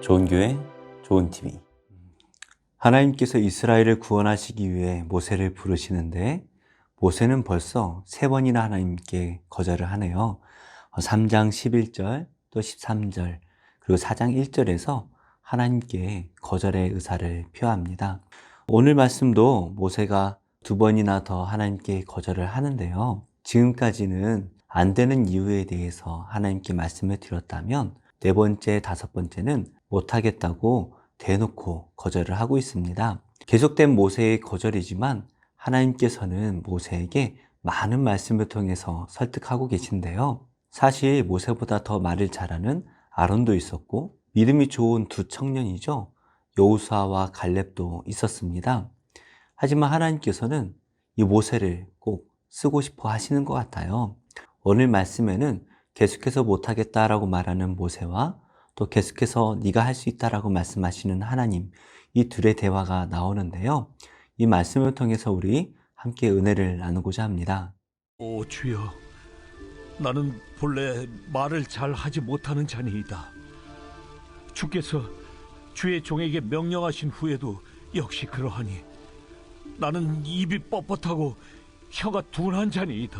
좋은 교회, 좋은 TV. 하나님께서 이스라엘을 구원하시기 위해 모세를 부르시는데 모세는 벌써 3번이나 하나님께 거절을 하네요. 3장 11절, 또 13절, 그리고 4장 1절에서 하나님께 거절의 의사를 표합니다. 오늘 말씀도 모세가 2번이나 더 하나님께 거절을 하는데요. 지금까지는 안 되는 이유에 대해서 하나님께 말씀을 드렸다면 4번째, 5번째는 못하겠다고 대놓고 거절을 하고 있습니다. 계속된 모세의 거절이지만 하나님께서는 모세에게 많은 말씀을 통해서 설득하고 계신데요. 사실 모세보다 더 말을 잘하는 아론도 있었고 믿음이 좋은 2 청년이죠. 여호수아와 갈렙도 있었습니다. 하지만 하나님께서는 이 모세를 꼭 쓰고 싶어 하시는 것 같아요. 오늘 말씀에는 계속해서 못하겠다라고 말하는 모세와 또 계속해서 네가 할 수 있다라고 말씀하시는 하나님, 이 둘의 대화가 나오는데요. 이 말씀을 통해서 우리 함께 은혜를 나누고자 합니다. 오 주여, 나는 본래 말을 잘 하지 못하는 자니이다. 주께서 주의 종에게 명령하신 후에도 역시 그러하니 나는 입이 뻣뻣하고 혀가 둔한 자니이다.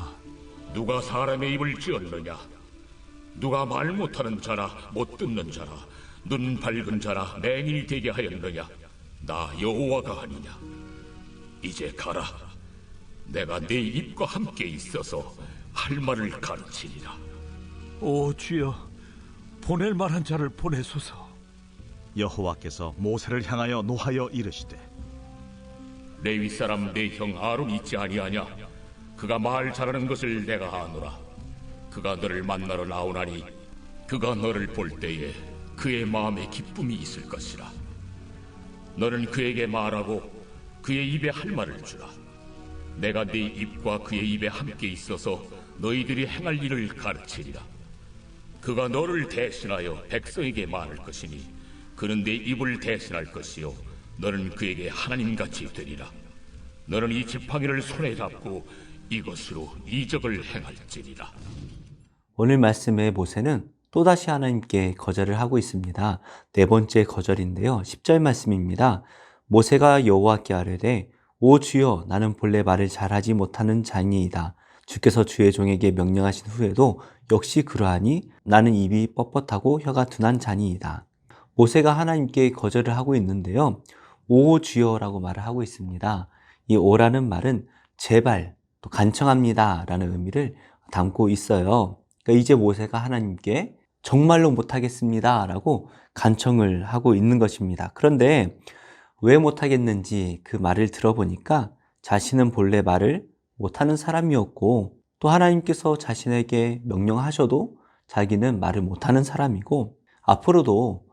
누가 사람의 입을 지었느냐? 누가 말 못하는 자라 못 듣는 자라 눈 밝은 자라 맹인이 되게 하였느냐? 나 여호와가 아니냐? 이제 가라. 내가 네 입과 함께 있어서 할 말을 가르치리라. 오 주여, 보낼 만한 자를 보내소서. 여호와께서 모세를 향하여 노하여 이르시되, 레위 사람 내 형 아론이 있지 아니하냐? 그가 말 잘하는 것을 내가 아노라. 그가 너를 만나러 나오나니 그가 너를 볼 때에 그의 마음에 기쁨이 있을 것이라. 너는 그에게 말하고 그의 입에 할 말을 주라. 내가 네 입과 그의 입에 함께 있어서 너희들이 행할 일을 가르치리라. 그가 너를 대신하여 백성에게 말할 것이니 그는 네 입을 대신할 것이요 너는 그에게 하나님같이 되리라. 너는 이 지팡이를 손에 잡고 이것으로 이적을 행할지니라. 오늘 말씀의 모세는 또다시 하나님께 거절을 하고 있습니다. 4번째 거절인데요. 10절 말씀입니다. 모세가 여호와께 아뢰되 오 주여, 나는 본래 말을 잘하지 못하는 자니이다. 주께서 주의 종에게 명령하신 후에도 역시 그러하니 나는 입이 뻣뻣하고 혀가 둔한 자니이다. 모세가 하나님께 거절을 하고 있는데요. 오 주여라고 말을 하고 있습니다. 이 오라는 말은 제발, 또 간청합니다 라는 의미를 담고 있어요. 그러니까 이제 모세가 하나님께 정말로 못하겠습니다 라고 간청을 하고 있는 것입니다. 그런데 왜 못하겠는지 그 말을 들어보니까 자신은 본래 말을 못하는 사람이었고 또 하나님께서 자신에게 명령하셔도 자기는 말을 못하는 사람이고 앞으로도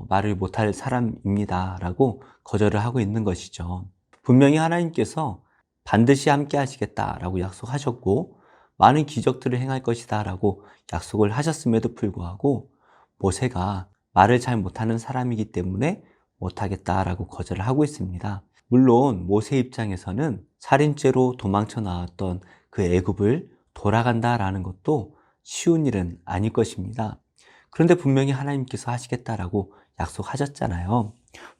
말을 못할 사람입니다 라고 거절을 하고 있는 것이죠. 분명히 하나님께서 반드시 함께 하시겠다라고 약속하셨고 많은 기적들을 행할 것이다 라고 약속을 하셨음에도 불구하고 모세가 말을 잘 못하는 사람이기 때문에 못하겠다라고 거절을 하고 있습니다. 물론 모세 입장에서는 살인죄로 도망쳐 나왔던 그 애굽을 돌아간다라는 것도 쉬운 일은 아닐 것입니다. 그런데 분명히 하나님께서 하시겠다라고 약속하셨잖아요.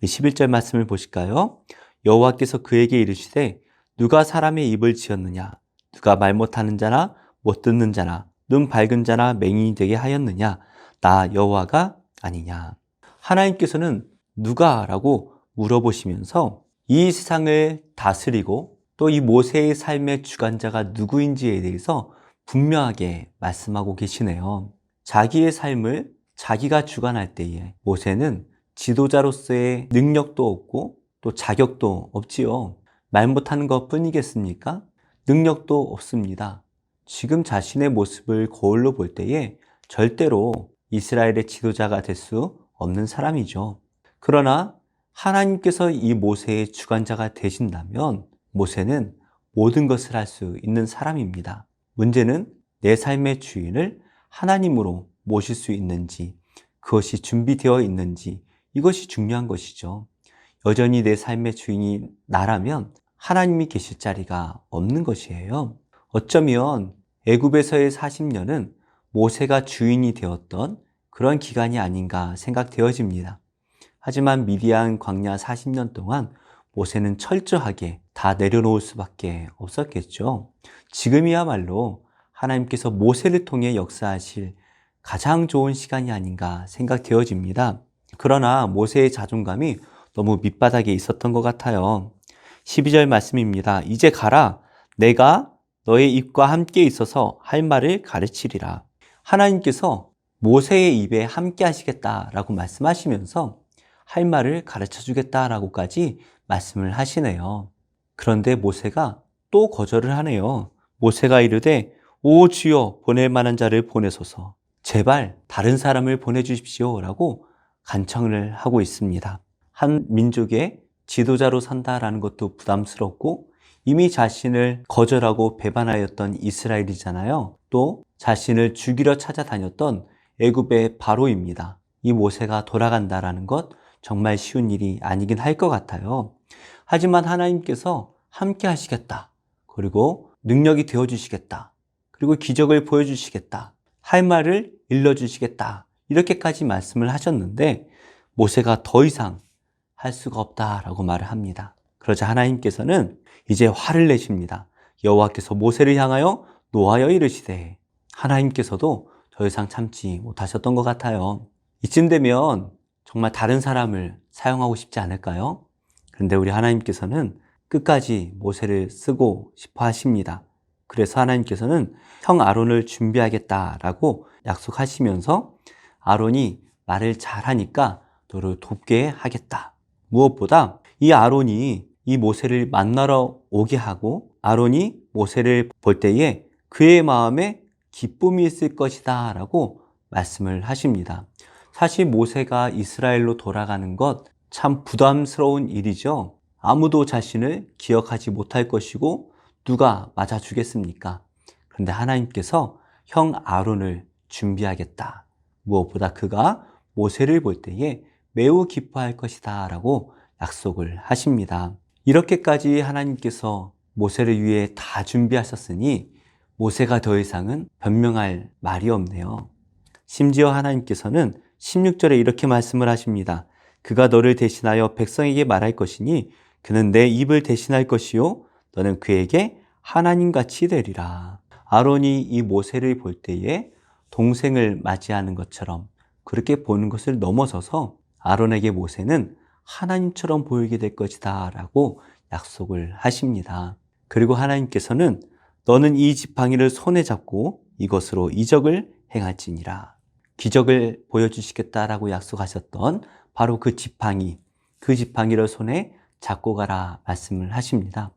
11절 말씀을 보실까요? 여호와께서 그에게 이르시되 누가 사람의 입을 지었느냐? 누가 말 못하는 자나 못 듣는 자나 눈 밝은 자나 맹인이 되게 하였느냐? 나 여호와가 아니냐? 하나님께서는 누가라고 물어보시면서 이 세상을 다스리고 또 이 모세의 삶의 주관자가 누구인지에 대해서 분명하게 말씀하고 계시네요. 자기의 삶을 자기가 주관할 때에 모세는 지도자로서의 능력도 없고 또 자격도 없지요. 말 못하는 것 뿐이겠습니까? 능력도 없습니다. 지금 자신의 모습을 거울로 볼 때에 절대로 이스라엘의 지도자가 될 수 없는 사람이죠. 그러나 하나님께서 이 모세의 주관자가 되신다면 모세는 모든 것을 할 수 있는 사람입니다. 문제는 내 삶의 주인을 하나님으로 모실 수 있는지, 그것이 준비되어 있는지, 이것이 중요한 것이죠. 여전히 내 삶의 주인이 나라면 하나님이 계실 자리가 없는 것이에요. 어쩌면 애굽에서의 40년은 모세가 주인이 되었던 그런 기간이 아닌가 생각되어집니다. 하지만 미디안 광야 40년 동안 모세는 철저하게 다 내려놓을 수밖에 없었겠죠. 지금이야말로 하나님께서 모세를 통해 역사하실 가장 좋은 시간이 아닌가 생각되어집니다. 그러나 모세의 자존감이 너무 밑바닥에 있었던 것 같아요. 12절 말씀입니다. 이제 가라. 내가 너의 입과 함께 있어서 할 말을 가르치리라. 하나님께서 모세의 입에 함께 하시겠다라고 말씀하시면서 할 말을 가르쳐 주겠다라고까지 말씀을 하시네요. 그런데 모세가 또 거절을 하네요. 모세가 이르되 오 주여 보낼 만한 자를 보내소서. 제발 다른 사람을 보내주십시오 라고 간청을 하고 있습니다. 한 민족의 지도자로 산다라는 것도 부담스럽고 이미 자신을 거절하고 배반하였던 이스라엘이잖아요. 또 자신을 죽이러 찾아다녔던 애굽의 바로입니다. 이 모세가 돌아간다라는 것 정말 쉬운 일이 아니긴 할 것 같아요. 하지만 하나님께서 함께 하시겠다. 그리고 능력이 되어주시겠다. 그리고 기적을 보여주시겠다. 할 말을 일러주시겠다. 이렇게까지 말씀을 하셨는데 모세가 더 이상 할 수가 없다라고 말을 합니다. 그러자 하나님께서는 이제 화를 내십니다. 여호와께서 모세를 향하여 노하여 이르시되 하나님께서도 더 이상 참지 못하셨던 것 같아요. 이쯤 되면 정말 다른 사람을 사용하고 싶지 않을까요? 그런데 우리 하나님께서는 끝까지 모세를 쓰고 싶어 하십니다. 그래서 하나님께서는 형 아론을 준비하겠다라고 약속하시면서 아론이 말을 잘하니까 너를 돕게 하겠다. 무엇보다 이 아론이 이 모세를 만나러 오게 하고 아론이 모세를 볼 때에 그의 마음에 기쁨이 있을 것이다 라고 말씀을 하십니다. 사실 모세가 이스라엘로 돌아가는 것 참 부담스러운 일이죠. 아무도 자신을 기억하지 못할 것이고 누가 맞아주겠습니까? 그런데 하나님께서 형 아론을 준비하겠다. 무엇보다 그가 모세를 볼 때에 매우 기뻐할 것이다 라고 약속을 하십니다. 이렇게까지 하나님께서 모세를 위해 다 준비하셨으니 모세가 더 이상은 변명할 말이 없네요. 심지어 하나님께서는 16절에 이렇게 말씀을 하십니다. 그가 너를 대신하여 백성에게 말할 것이니 그는 내 입을 대신할 것이요 너는 그에게 하나님같이 되리라. 아론이 이 모세를 볼 때에 동생을 맞이하는 것처럼 그렇게 보는 것을 넘어서서 아론에게 모세는 하나님처럼 보이게 될 것이다 라고 약속을 하십니다. 그리고 하나님께서는 너는 이 지팡이를 손에 잡고 이것으로 이적을 행할지니라. 기적을 보여주시겠다라고 약속하셨던 바로 그 지팡이를 손에 잡고 가라 말씀을 하십니다.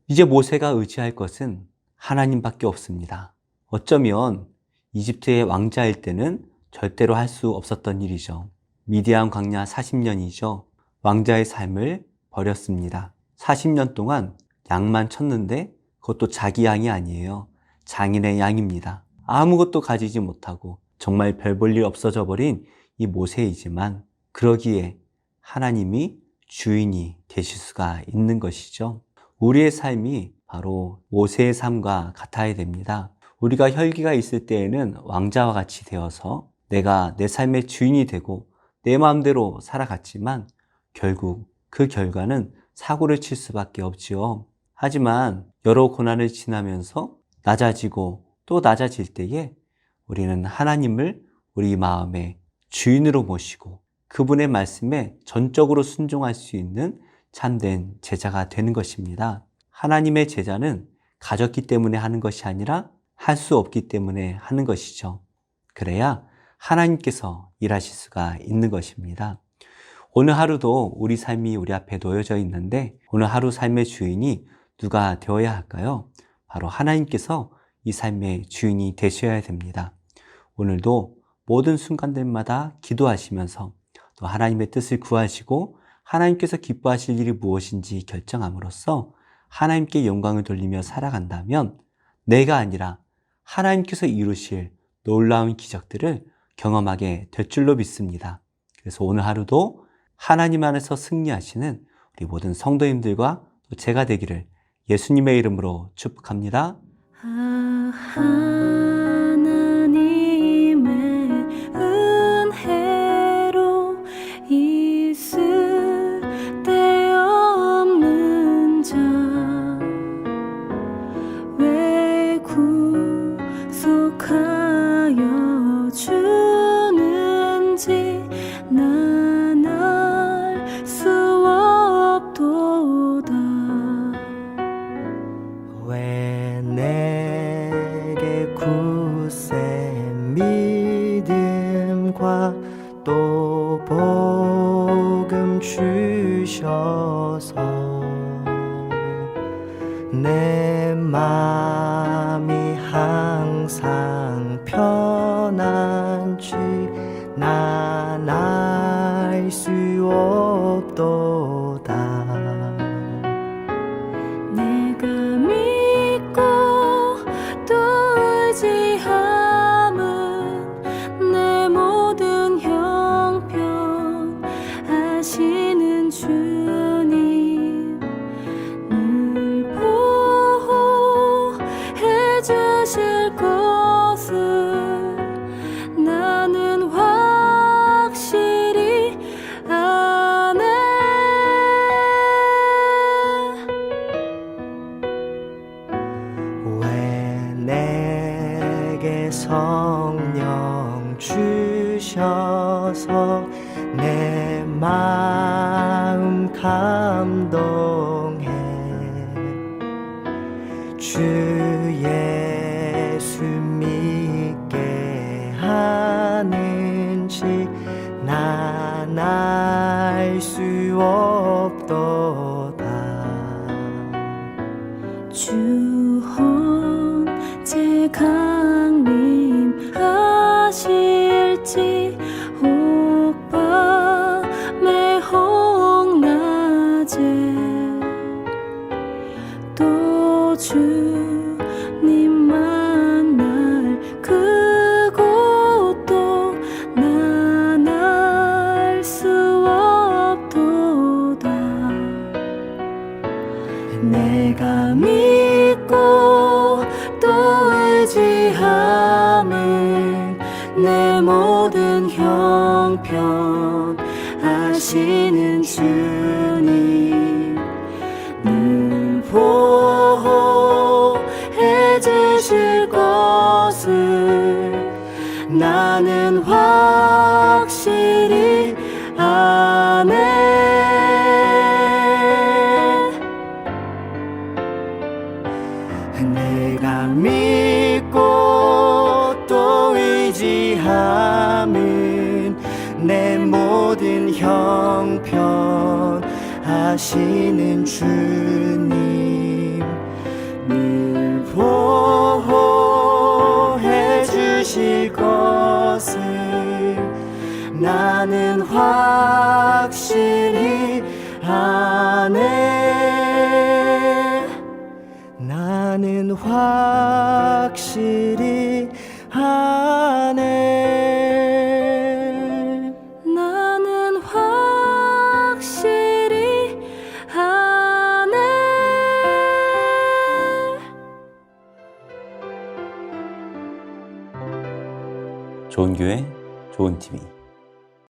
이제 모세가 의지할 것은 하나님밖에 없습니다. 어쩌면 이집트의 왕자일 때는 절대로 할 수 없었던 일이죠. 미디안 광야 40년이죠. 왕자의 삶을 버렸습니다. 40년 동안 양만 쳤는데 그것도 자기 양이 아니에요. 장인의 양입니다. 아무것도 가지지 못하고 정말 별 볼 일 없어져 버린 이 모세이지만 그러기에 하나님이 주인이 되실 수가 있는 것이죠. 우리의 삶이 바로 모세의 삶과 같아야 됩니다. 우리가 혈기가 있을 때에는 왕자와 같이 되어서 내가 내 삶의 주인이 되고 내 마음대로 살아갔지만 결국 그 결과는 사고를 칠 수밖에 없지요. 하지만 여러 고난을 지나면서 낮아지고 또 낮아질 때에 우리는 하나님을 우리 마음의 주인으로 모시고 그분의 말씀에 전적으로 순종할 수 있는 참된 제자가 되는 것입니다. 하나님의 제자는 가졌기 때문에 하는 것이 아니라 할 수 없기 때문에 하는 것이죠. 그래야 하나님께서 일하실 수가 있는 것입니다. 오늘 하루도 우리 삶이 우리 앞에 놓여져 있는데 오늘 하루 삶의 주인이 누가 되어야 할까요? 바로 하나님께서 이 삶의 주인이 되셔야 됩니다. 오늘도 모든 순간들마다 기도하시면서 또 하나님의 뜻을 구하시고 하나님께서 기뻐하실 일이 무엇인지 결정함으로써 하나님께 영광을 돌리며 살아간다면 내가 아니라 하나님께서 이루실 놀라운 기적들을 경험하게 될 줄로 믿습니다. 그래서 오늘 하루도 하나님 안에서 승리하시는 우리 모든 성도님들과 또 제가 되기를 예수님의 이름으로 축복합니다. 하나님의 은혜로 있으 굳센 믿음과 또 복음 주셔서 내 맘이 항상 편한지 난 알 수 없도다. 내가 믿고 또 의지함은 내 모든 형편 아시는 주님 늘 보호해 주실 것을 나는 확실히 아네. 왜 내게 성령 주셔서 내 마음 감동해 주 예수 믿게 하는지 난 알 수 없도다. 주 언제 강림하실지 혹 밤에 혹 낮에 또 주님 만날 그곳도 난 알 수 없도다. 내가 믿고 또 의지함은 내 모든 형편 아시는 주님 늘 보호해 주실 것을 나는 확실히 아네. 내가 믿고 또 의지함은 내 모든 형편 아시는 주님 늘 보호해 주실 것을 나는 확실히 아네. 나는 확실히 아네. 나는 확실히 아네. 좋은 교회, 좋은 TV.